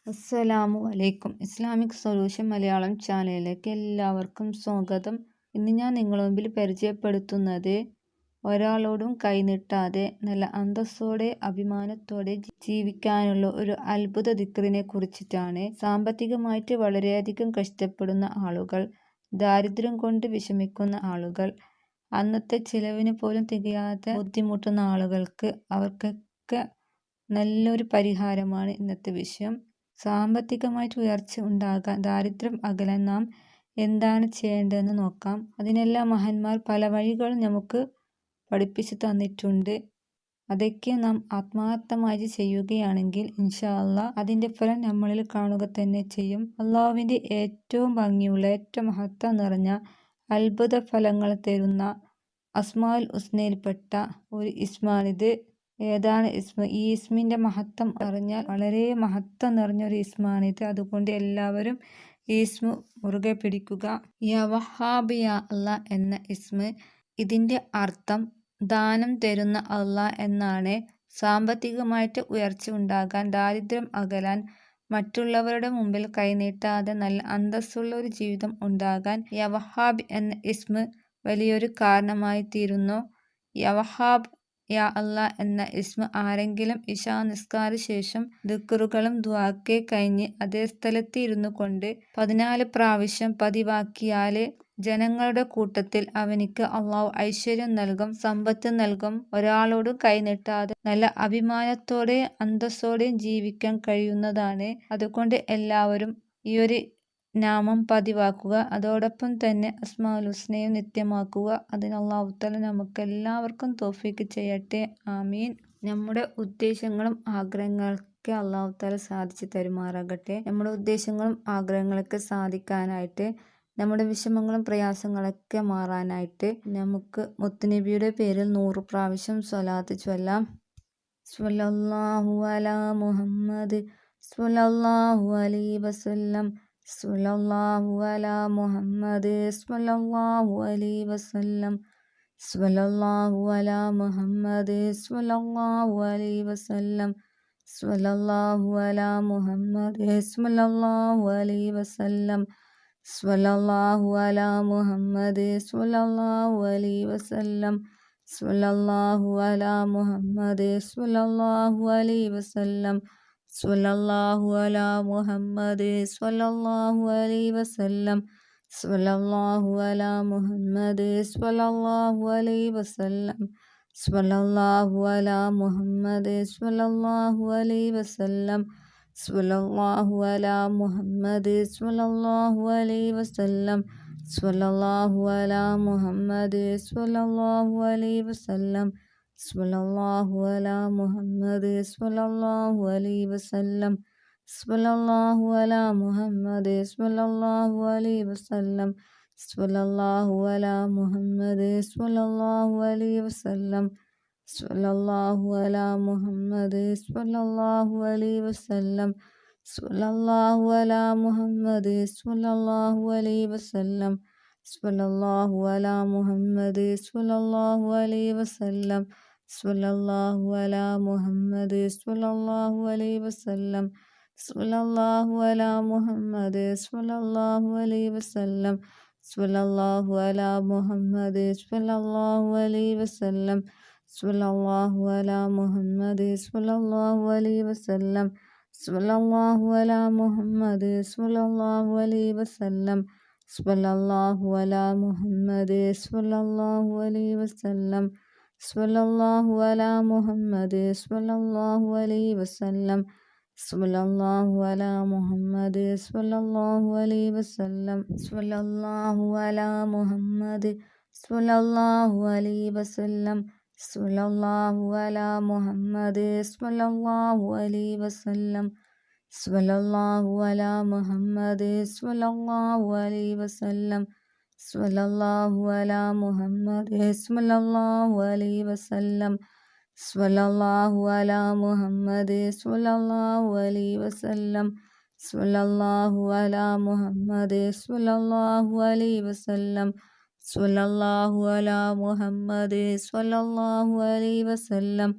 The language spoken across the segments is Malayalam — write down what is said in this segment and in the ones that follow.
അസ്സലാമു അലൈക്കും. ഇസ്ലാമിക് സൊല്യൂഷൻ മലയാളം ചാനലിലേക്ക് എല്ലാവർക്കും സ്വാഗതം. ഇന്ന് ഞാൻ നിങ്ങളുടെ മുമ്പിൽ പരിചയപ്പെടുത്തുന്നത് ഒരാളോടും കൈനീട്ടാതെ നല്ല അന്തസ്സോടെ അഭിമാനത്തോടെ ജീവിക്കാനുള്ള ഒരു അത്ഭുത ദിക്റിനെ കുറിച്ചിട്ടാണ്. സാമ്പത്തികമായിട്ട് വളരെയധികം കഷ്ടപ്പെടുന്ന ആളുകൾ, ദാരിദ്ര്യം കൊണ്ട് വിഷമിക്കുന്ന ആളുകൾ, അന്നത്തെ ചിലവിന് പോലും തികയാതെ ബുദ്ധിമുട്ടുന്ന ആളുകൾക്ക് അവർക്കൊക്കെ നല്ലൊരു പരിഹാരമാണ് ഇന്നത്തെ വിഷയം. സാമ്പത്തികമായിട്ട് ഉയർച്ച ഉണ്ടാകാൻ, ദാരിദ്ര്യം അകലാൻ നാം എന്താണ് ചെയ്യേണ്ടതെന്ന് നോക്കാം. അതിനെല്ലാം മഹാന്മാർ പല വഴികളും നമുക്ക് പഠിപ്പിച്ചു തന്നിട്ടുണ്ട്. അതൊക്കെ നാം ആത്മാർത്ഥമായി ചെയ്യുകയാണെങ്കിൽ ഇൻഷാ അല്ലാഹ് അതിൻ്റെ ഫലം നമ്മളിൽ കാണുക തന്നെ ചെയ്യും. അള്ളാഹുവിൻ്റെ ഏറ്റവും ഭംഗിയുള്ള, ഏറ്റവും മഹത്വം നിറഞ്ഞ, അത്ഭുത ഫലങ്ങൾ തരുന്ന അസ്മാഉൽ ഹുസ്നയിൽപ്പെട്ട ഒരു ഇസ്മാണിത്. ഏതാണ് ഇസ്മ? ഈ ഇസ്മിൻ്റെ മഹത്വം അറിഞ്ഞാൽ വളരെ മഹത്വം നിറഞ്ഞ ഒരു ഇസ്മാണിത്. അതുകൊണ്ട് എല്ലാവരും ഈ ഇസ്മ മുറുകെ പിടിക്കുക. യാ വഹാബ് യാ അല്ലാ എന്ന ഇസ്മ, ഇതിൻ്റെ അർത്ഥം ദാനം തരുന്ന അല്ലാഹ് എന്നാണ്. സാമ്പത്തികമായിട്ട് ഉയർച്ച ഉണ്ടാകാൻ, ദാരിദ്ര്യം അകലാൻ, മറ്റുള്ളവരുടെ മുമ്പിൽ കൈനീട്ടാതെ നല്ല അന്തസ്സുള്ള ഒരു ജീവിതം ഉണ്ടാകാൻ യാ വഹാബ് എന്ന ഇസ്മ വലിയൊരു കാരണമായി തീരുന്നു. യാ വഹാബ് യാ അല്ലാ എന്ന ഇസ്മ ആരെങ്കിലും ഇശാ നിസ്കാര ശേഷം ദിക്റുകളും ദുആക്കെ കഴിഞ്ഞ് അതേ സ്ഥലത്ത് ഇരുന്നു കൊണ്ട് 14 പ്രാവശ്യം പതിവാക്കിയാൽ ജനങ്ങളുടെ കൂട്ടത്തിൽ അവനിക്ക് അള്ളാഹു ഐശ്വര്യം നൽകും, സമ്പത്ത് നൽകും. ഒരാളോടും കൈനീട്ടാതെ നല്ല അഭിമാനത്തോടെ അന്തസ്സോടെ ജീവിക്കാൻ കഴിയുന്നതാണ്. അതുകൊണ്ട് എല്ലാവരും ഈ ഒരു നാമം പതിവാക്കുക. അതോടൊപ്പം തന്നെ അസ്മാഉൽ ഹുസ്നയും നിത്യമാക്കുക. അതിന് അല്ലാഹു തആല നമുക്ക് എല്ലാവർക്കും തൗഫീഖ് ചെയ്യട്ടെ. ആമീൻ. നമ്മുടെ ഉദ്ദേശങ്ങളും ആഗ്രഹങ്ങളൊക്കെ അല്ലാഹു തആല സാധിച്ചു തരുമാറാകട്ടെ. നമ്മുടെ ഉദ്ദേശങ്ങളും ആഗ്രഹങ്ങളൊക്കെ സാധിക്കാനായിട്ട്, നമ്മുടെ വിഷമങ്ങളും പ്രയാസങ്ങളൊക്കെ മാറാനായിട്ട് നമുക്ക് മുത്തുനബിയുടെ പേരിൽ 100 പ്രാവശ്യം സ്വലാത്ത് ചൊല്ലാം. സ്വല്ലല്ലാഹു അലാ മുഹമ്മദ് സ്വല്ലല്ലാഹു അലൈഹി വസല്ലം. സ്വല്ലല്ലാഹു അലാ മുഹമ്മദ് സ്വല്ലല്ലാഹു അലൈഹി വസല്ലം. സ്വല്ലല്ലാഹു അലാ മുഹമ്മദ് സ്വല്ലല്ലാഹു അലൈഹി വസല്ലം. സ്വല്ലല്ലാഹു അലാ മുഹമ്മദ് സ്വല്ലല്ലാഹു അലൈഹി വസല്ലം. സ്വല്ലല്ലാഹു അലാ മുഹമ്മദ് സ്വല്ലല്ലാഹു അലൈഹി വസല്ലം. സ്വല്ലല്ലാഹു അലാ മുഹമ്മദ് സ്വല്ലല്ലാഹു അലൈഹി വസല്ലം. സ്വല്ലല്ലാഹു അലാ മുഹമ്മദ് സ്വല്ലല്ലാഹു അലൈഹി വസല്ലം. സ്വല്ലല്ലാഹു അലാ മുഹമ്മദ് സ്വല്ലല്ലാഹു അലൈഹി വസല്ലം. സ്വല്ലല്ലാഹു അലാ മുഹമ്മദ് സ്വല്ലല്ലാഹു അലൈഹി വസല്ലം. സ്വല്ലല്ലാഹു അലാ മുഹമ്മദ് സ്വല്ലല്ലാഹു അലൈഹി വസല്ലം. സ്വല്ലല്ലാഹു അലാ മുഹമ്മദ് സ്വല്ലല്ലാഹു അലൈഹി വസല്ലം. സ്വല്ലല്ലാഹു അലാ മുഹമ്മദ് സ്വല്ലല്ലാഹു അലൈഹി വസല്ലം. സ്വല്ലല്ലാഹു അലാ മുഹമ്മദ് സ്വല്ലല്ലാഹു അലൈഹി വസല്ലം. സ്വല്ലല്ലാഹു അലാ മുഹമ്മദ് സ്വല്ലല്ലാഹു അലൈഹി വസല്ലം. സ്വല്ലല്ലാഹു അലാ മുഹമ്മദ് സ്വല്ലല്ലാഹു അലൈഹി വസല്ലം. സ്വല്ലല്ലാഹു അലാ മുഹമ്മദ് സ്വല്ലല്ലാഹു അലൈഹി വസല്ലം. സ്വല്ലല്ലാഹു അലാ മുഹമ്മദ് സ്വല്ലല്ലാഹു അലൈഹി വസല്ലം. സ്വല്ലല്ലാഹു അലാ മുഹമ്മദ് സ്വല്ലല്ലാഹു അലൈഹി വസല്ലം. സ്വല്ലല്ലാഹു അലാ മുഹമ്മദ് സ്വല്ലല്ലാഹു അലൈഹി വസല്ലം. സ്വല്ലല്ലാഹു അലാ മുഹമ്മദ് സ്വല്ലല്ലാഹു അലൈഹി വസല്ലം. സ്വല്ലല്ലാഹു അലാ മുഹമ്മദ് സ്വല്ലല്ലാഹു അലൈഹി വസല്ലം. സ്വല്ലല്ലാഹു അലാ മുഹമ്മദ് സ്വല്ലല്ലാഹു അലൈഹി വസല്ലം. സ്വല്ലല്ലാഹു അലാ മുഹമ്മദ് സ്വല്ലല്ലാഹു അലൈഹി വസല്ലം. സ്വല്ലല്ലാഹു അലാ മുഹമ്മദ് സ്വല്ലല്ലാഹു അലൈഹി വസല്ലം. സ്വല്ലല്ലാഹു അലാ മുഹമ്മദ് സ്വല്ലല്ലാഹു അലൈഹി വസല്ലം. സ്വല്ലല്ലാഹു അലാ മുഹമ്മദ് സ്വല്ലല്ലാഹു അലൈഹി വസല്ലം. സ്വല്ലല്ലാഹു അലാ മുഹമ്മദ് സ്വല്ലല്ലാഹു അലൈഹി വസല്ലം. സ്വല്ലല്ലാഹു അലാ മുഹമ്മദ് സ്വല്ലല്ലാഹു അലൈഹി വസല്ലം. സ്വല്ലല്ലാഹു അലാ മുഹമ്മദ് സ്വല്ലല്ലാഹു അലൈഹി വസല്ലം. സ്വല്ലല്ലാഹു അലാ മുഹമ്മദ് സ്വല്ലല്ലാഹു അലൈഹി വസല്ലം. സ്വല്ലല്ലാഹു അലാ മുഹമ്മദ് സ്വല്ലല്ലാഹു അലൈഹി വസല്ലം. സ്വല്ലല്ലാഹു അലാ മുഹമ്മദ് സ്വല്ലല്ലാഹു അലൈഹി വസല്ലം.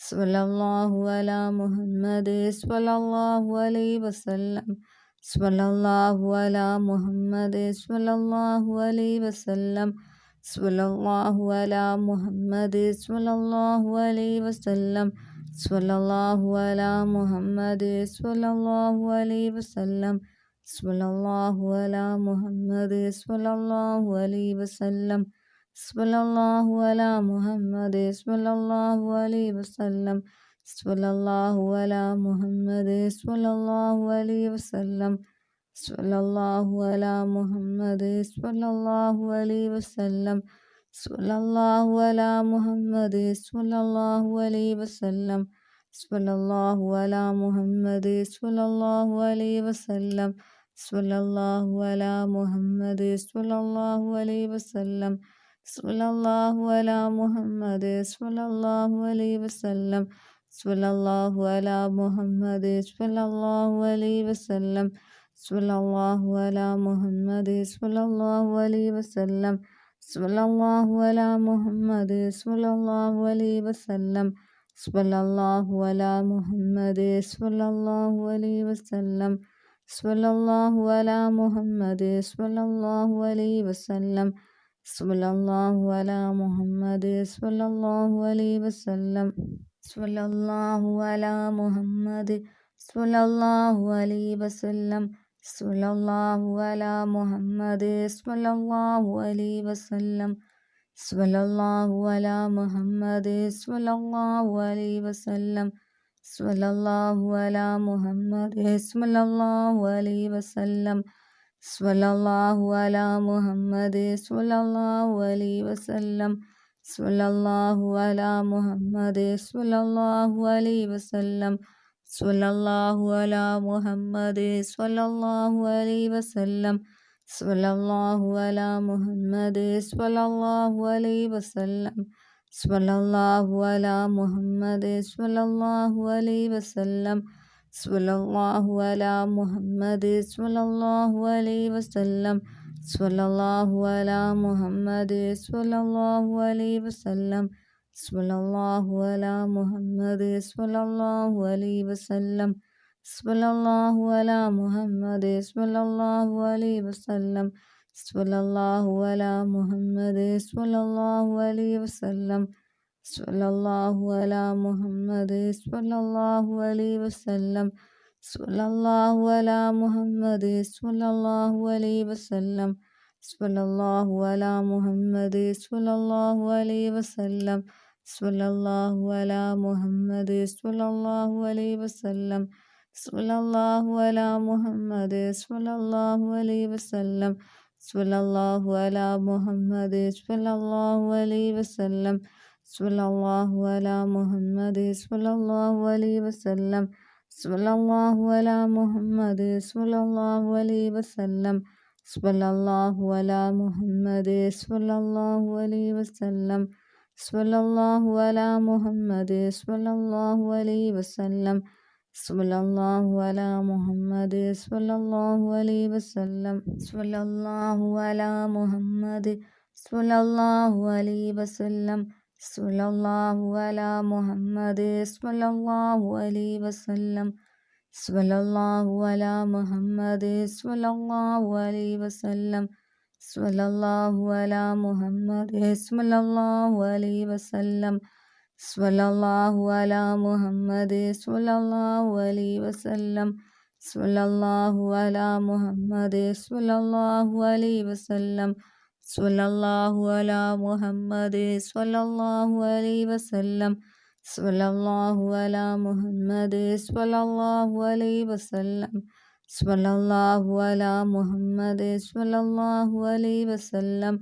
സ്വല്ലല്ലാഹു അലാ മുഹമ്മദ് സ്വല്ലല്ലാഹു അലൈഹി വസല്ലം സ്വല്ലല്ലാഹു അലാ മുഹമ്മദ് സ്വല്ലല്ലാഹു അലൈഹി വസല്ലം സ്വല്ലല്ലാഹു അലാ മുഹമ്മദ് സ്വല്ലല്ലാഹു അലൈഹി വസല്ലം സ്വല്ലല്ലാഹു അലാ മുഹമ്മദ് സ്വല്ലല്ലാഹു അലൈഹി വസല്ലം സ്വല്ലല്ലാഹു അലാ മുഹമ്മദ് സ്വല്ലല്ലാഹു അലൈഹി വസല്ലം സ്വല്ലല്ലാഹു അലാ മുഹമ്മദ് സ്വല്ലല്ലാഹു അലൈഹി വസല്ലം സ്വല്ലല്ലാഹു അലാ മുഹമ്മദ് സ്വല്ലല്ലാഹു അലൈഹി വസല്ലം സ്വല്ലല്ലാഹു അലാ മുഹമ്മദ് സ്വല്ലല്ലാഹു അലൈഹി വസല്ലം സ്വല്ലല്ലാഹു അലാ മുഹമ്മദ് സ്വല്ലല്ലാഹു അലൈഹി വസല്ലം സ്വല്ലല്ലാഹു അലാ മുഹമ്മദ് സ്വല്ലല്ലാഹു അലൈഹി വസല്ലം സ്വല്ലല്ലാഹു അലാ മുഹമ്മദ് സ്വല്ലല്ലാഹു അലൈഹി വസല്ലം സ്വല്ലല്ലാഹു അലാ മുഹമ്മദ് സ്വല്ലല്ലാഹു അലൈഹി വസല്ലം സ്വല്ലല്ലാഹു അലാ മുഹമ്മദ് സ്വല്ലല്ലാഹു അലൈഹി വസല്ലം സ്വല്ലല്ലാഹു അലാ മുഹമ്മദ് സ്വല്ലല്ലാഹു അലൈഹി വസല്ലം സ്വല്ലല്ലാഹു അലാ മുഹമ്മദ് സ്വല്ലല്ലാഹു അലൈഹി വസല്ലം സ്വല്ലല്ലാഹു അലാ മുഹമ്മദ് സ്വല്ലല്ലാഹു അലൈഹി വസല്ലം സ്വല്ലല്ലാഹു അലാ മുഹമ്മദ് സ്വല്ലല്ലാഹു അലൈഹി വസല്ലം സ്വല്ലല്ലാഹു അലാ മുഹമ്മദ് സ്വല്ലല്ലാഹു അലൈഹി വസല്ലം സ്വല്ലല്ലാഹു അലാ മുഹമ്മദ് സ്വല്ലല്ലാഹു അലൈഹി വസല്ലം സ്വല്ലല്ലാഹു അലാ മുഹമ്മദ് സ്വല്ലല്ലാഹു അലൈഹി വസല്ലം സ്വല്ലല്ലാഹു അലാ മുഹമ്മദ് സ്വല്ലല്ലാഹു അലൈഹി വസല്ലം സ്വല്ലല്ലാഹു അലാ മുഹമ്മദ് സ്വല്ലല്ലാഹു അലൈഹി വസല്ലം സ്വല്ലല്ലാഹു അലാ മുഹമ്മദ് സ്വല്ലല്ലാഹു അലൈഹി വസല്ലം സ്വല്ലല്ലാഹു അലാ മുഹമ്മദ് സ്വല്ലല്ലാഹു അലൈഹി വസല്ലം സ്വല്ലല്ലാഹു അലാ മുഹമ്മദ് സ്വല്ലല്ലാഹു അലൈഹി വസല്ലം സ്വല്ലല്ലാഹു അലാ മുഹമ്മദ് സ്വല്ലല്ലാഹു അലൈഹി വസല്ലം സ്വല്ലല്ലാഹു അലാ മുഹമ്മദ് സ്വല്ലല്ലാഹു അലൈഹി വസല്ലം സ്വല്ലല്ലാഹു അലാ മുഹമ്മദ് സ്വല്ലല്ലാഹു അലൈഹി വസല്ലം സ്വല്ലല്ലാഹു അലാ മുഹമ്മദ് സ്വല്ലല്ലാഹു അലൈഹി വസല്ലം സ്വല്ലല്ലാഹു അലാ മുഹമ്മദ് സ്വല്ലല്ലാഹു അലൈഹി വസല്ലം സ്വല്ലല്ലാഹു അലാ മുഹമ്മദ് സ്വല്ലല്ലാഹു അലൈഹി വസല്ലം സ്വല്ലല്ലാഹു അലാ മുഹമ്മദ് സ്വല്ലല്ലാഹു അലൈഹി വസല്ലം സ്വല്ലല്ലാഹു അലാ മുഹമ്മദ് സ്വല്ലല്ലാഹു അലൈഹി വസല്ലം സ്വല്ലല്ലാഹു അലാ മുഹമ്മദ് സ്വല്ലല്ലാഹു അലൈഹി വസല്ലം സ്വല്ലല്ലാഹു അലാ മുഹമ്മദ് സ്വല്ലല്ലാഹു അലൈഹി വസല്ലം സ്വല്ലല്ലാഹു അലാ മുഹമ്മദ് സ്വല്ലല്ലാഹു അലൈഹി വസല്ലം സ്വല്ലല്ലാഹു അലാ മുഹമ്മദ് സ്വല്ലല്ലാഹു അലൈഹി വസല്ലം സ്വല്ലല്ലാഹു അലാ മുഹമ്മദ് സ്വല്ലല്ലാഹു അലൈഹി വസല്ലം സ്വല്ലല്ലാഹു അലാ മുഹമ്മദ് സ്വല്ലല്ലാഹു അലൈഹി വസല്ലം സ്വല്ലല്ലാഹു അലാ മുഹമ്മദ് സ്വല്ലല്ലാഹു അലൈഹി വസല്ലം സ്വല്ലല്ലാഹു അലാ മുഹമ്മദ് സ്വല്ലല്ലാഹു അലൈഹി വസല്ലം സ്വല്ലല്ലാഹു അലാ മുഹമ്മദ് സ്വല്ലല്ലാഹു അലൈഹി വസല്ലം സ്വല്ലല്ലാഹു അലാ മുഹമ്മദ് സ്വല്ലല്ലാഹു അലൈഹി വസല്ലം സ്വല്ലല്ലാഹു അലാ മുഹമ്മദ് സ്വല്ലല്ലാഹു അലൈഹി വസല്ലം സ്വല്ലല്ലാഹു അലാ മുഹമ്മദ് സ്വല്ലല്ലാഹു അലൈഹി വസല്ലം സ്വല്ലല്ലാഹു അലാ മുഹമ്മദ് സ്വല്ലല്ലാഹു അലൈഹി വസല്ലം സ്വല്ലല്ലാഹു അലാ മുഹമ്മദ് സ്വല്ലല്ലാഹു അലൈഹി വസല്ലം സ്വല്ലല്ലാഹു അലാ മുഹമ്മദ് സ്വല്ലല്ലാഹു അലൈഹി വസല്ലം സ്വല്ലല്ലാഹു അലാ മുഹമ്മദ് സ്വല്ലല്ലാഹു അലൈഹി വസല്ലം സ്വല്ലല്ലാഹു അലാ മുഹമ്മദ് സ്വല്ലല്ലാഹു അലൈഹി വസല്ലം സ്വല്ലല്ലാഹു അലാ മുഹമ്മദ് സ്വല്ലല്ലാഹു അലൈഹി വസല്ലം സ്വല്ലല്ലാഹു അലാ മുഹമ്മദ് സ്വല്ലല്ലാഹു അലൈഹി വസല്ലം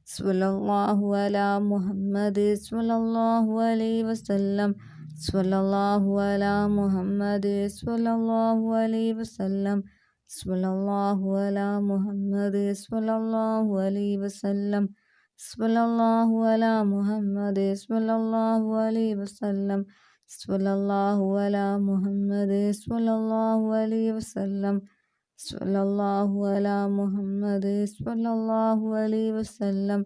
സ്വല്ലല്ലാഹു അലാ മുഹമ്മദ് സ്വല്ലല്ലാഹു അലൈഹി വസല്ലം സ്വല്ലല്ലാഹു അലാ മുഹമ്മദ് സ്വല്ലല്ലാഹു അലൈഹി വസല്ലം സ്വല്ലല്ലാഹു അലാ മുഹമ്മദ് സ്വല്ലല്ലാഹു അലൈഹി വസല്ലം സ്വല്ലല്ലാഹു അലാ മുഹമ്മദ് സ്വല്ലല്ലാഹു അലൈഹി വസല്ലം സ്വല്ലല്ലാഹു അലാ മുഹമ്മദ് സ്വല്ലല്ലാഹു അലൈഹി വസല്ലം സ്വല്ലല്ലാഹു അലാ മുഹമ്മദ് സ്വല്ലല്ലാഹു അലൈഹി വസല്ലം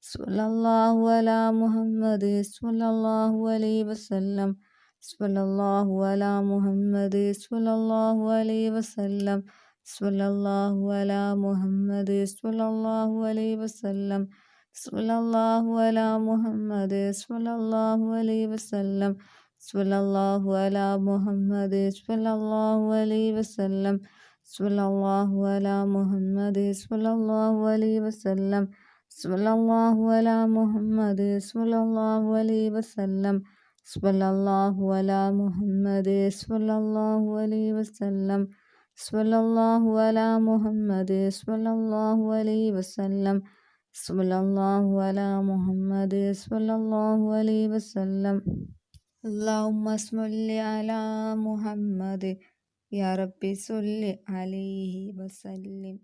സ്വല്ലല്ലാഹു അലാ മുഹമ്മദ് സ്വല്ലല്ലാഹു അലൈഹി വസല്ലം സ്വല്ലല്ലാഹു അലാ മുഹമ്മദ് സ്വല്ലല്ലാഹു അലൈഹി വസല്ലം സ്വല്ലല്ലാഹു അലാ മുഹമ്മദ് സ്വല്ലല്ലാഹു അലൈഹി വസല്ലം സ്വല്ലല്ലാഹു അലാ മുഹമ്മദ് സ്വല്ലല്ലാഹു അലൈഹി വസല്ലം സ്വല്ലല്ലാഹു അലാ മുഹമ്മദ് സ്വല്ലല്ലാഹു അലൈഹി വസല്ലം സ്വല്ലല്ലാഹു അലാ മുഹമ്മദ് സ്വല്ലല്ലാഹു അലൈഹി വസല്ലം സ്വല്ലല്ലാഹു അലാ മുഹമ്മദ് സ്വല്ലല്ലാഹു അലൈഹി വസല്ലം സ്വല്ലല്ലാഹു അലാ മുഹമ്മദ് സ്വല്ലല്ലാഹു അലൈഹി വസല്ലം സ്വല്ലല്ലാഹു അലാ മുഹമ്മദ് സ്വല്ലല്ലാഹു അലൈഹി വസല്ലം സ്വല്ലല്ലാഹു അലാ മുഹമ്മദ് സ്വല്ലല്ലാഹു അലൈഹി വസല്ലം اللهم صل على محمد يا رب صل عليه وسلم